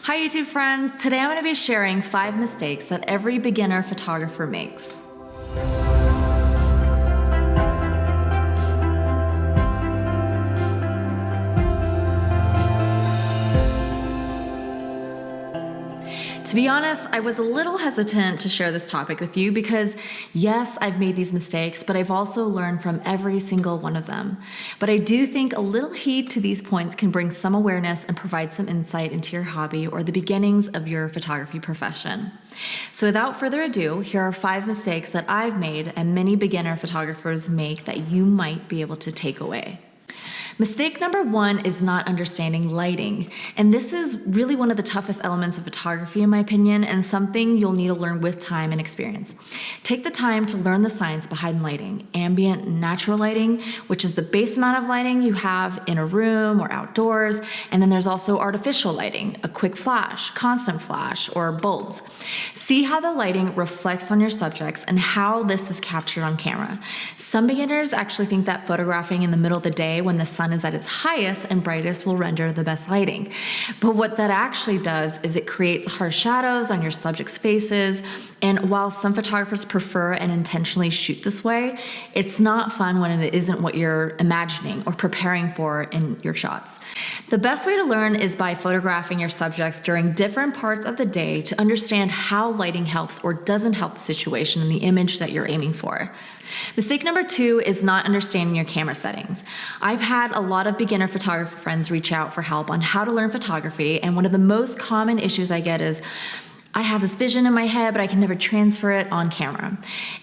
Hi YouTube friends, today I'm going to be sharing 5 mistakes that every beginner photographer makes. To be honest, I was a little hesitant to share this topic with you because yes, I've made these mistakes, but I've also learned from every single one of them. But I do think a little heed to these points can bring some awareness and provide some insight into your hobby or the beginnings of your photography profession. So without further ado, here are 5 mistakes that I've made and many beginner photographers make that you might be able to take away. Mistake number 1 is not understanding lighting. And this is really one of the toughest elements of photography in my opinion, and something you'll need to learn with time and experience. Take the time to learn the science behind lighting. Ambient natural lighting, which is the base amount of lighting you have in a room or outdoors. And then there's also artificial lighting, a quick flash, constant flash, or bulbs. See how the lighting reflects on your subjects and how this is captured on camera. Some beginners actually think that photographing in the middle of the day when the sun is at its highest and brightest will render the best lighting. But what that actually does is it creates harsh shadows on your subjects' faces. And while some photographers prefer and intentionally shoot this way, it's not fun when it isn't what you're imagining or preparing for in your shots. The best way to learn is by photographing your subjects during different parts of the day to understand how lighting helps or doesn't help the situation and the image that you're aiming for. Mistake number 2 is not understanding your camera settings. I've had a lot of beginner photographer friends reach out for help on how to learn photography, and one of the most common issues I get is, I have this vision in my head, but I can never transfer it on camera.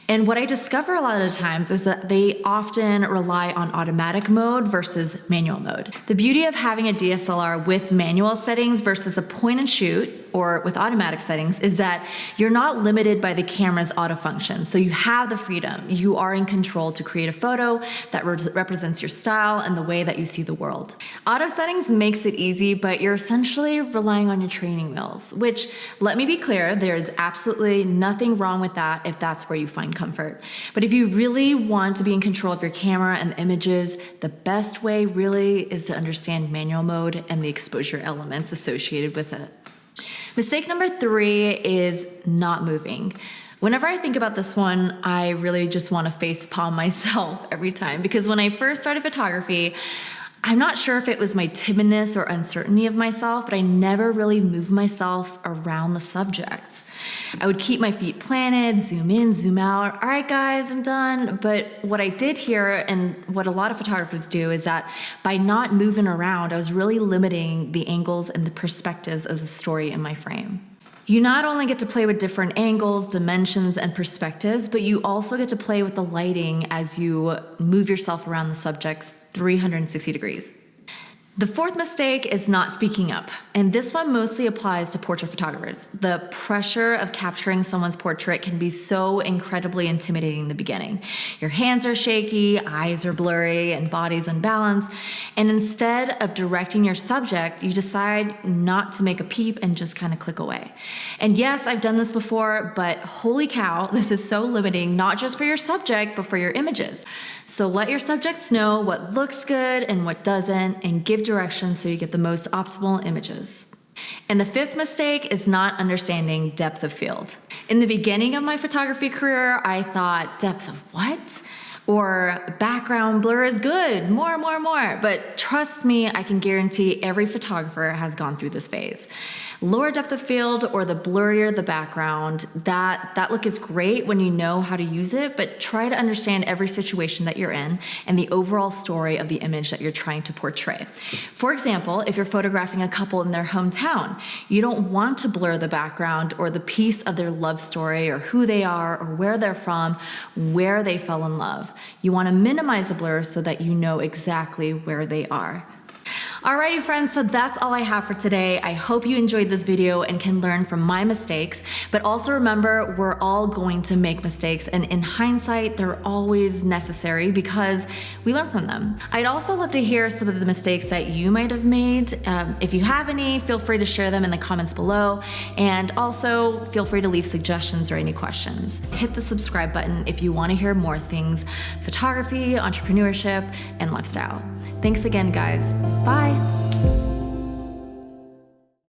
And what I discover a lot of the times is that they often rely on automatic mode versus manual mode. The beauty of having a DSLR with manual settings versus a point and shoot or with automatic settings is that you're not limited by the camera's auto function. So you have the freedom. You are in control to create a photo that represents your style and the way that you see the world. Auto settings makes it easy, but you're essentially relying on your training wheels, which, let me be clear, there's absolutely nothing wrong with that if that's where you find comfort. But if you really want to be in control of your camera and the images, the best way really is to understand manual mode and the exposure elements associated with it. Mistake number 3 is not moving. Whenever I think about this one, I really just want to face palm myself every time, because when I first started photography, I'm not sure if it was my timidness or uncertainty of myself, but I never really moved myself around the subject. I would keep my feet planted, zoom in, zoom out. All right, guys, I'm done. But what I did here, and what a lot of photographers do, is that by not moving around, I was really limiting the angles and the perspectives of the story in my frame. You not only get to play with different angles, dimensions, and perspectives, but you also get to play with the lighting as you move yourself around the subject's 360 degrees. The 4th mistake is not speaking up, and this one mostly applies to portrait photographers. The pressure of capturing someone's portrait can be so incredibly intimidating in the beginning. Your hands are shaky, eyes are blurry, and body's unbalanced, and instead of directing your subject, you decide not to make a peep and just kind of click away. And yes, I've done this before, but holy cow, this is so limiting, not just for your subject, but for your images. So let your subjects know what looks good and what doesn't, and give direction so you get the most optimal images. And the 5th mistake is not understanding depth of field. In the beginning of my photography career, I thought, depth of what? Or background blur is good, more. But trust me, I can guarantee every photographer has gone through this phase. Lower depth of field, or the blurrier the background, that look is great when you know how to use it, but try to understand every situation that you're in and the overall story of the image that you're trying to portray. For example, if you're photographing a couple in their hometown, you don't want to blur the background or the piece of their love story or who they are or where they're from, where they fell in love. You want to minimize the blur so that you know exactly where they are. Alrighty friends, so that's all I have for today. I hope you enjoyed this video and can learn from my mistakes, but also remember, we're all going to make mistakes, and in hindsight, they're always necessary because we learn from them. I'd also love to hear some of the mistakes that you might have made. If you have any, feel free to share them in the comments below, and also feel free to leave suggestions or any questions. Hit the subscribe button if you want to hear more things photography, entrepreneurship, and lifestyle. Thanks again, guys. Bye.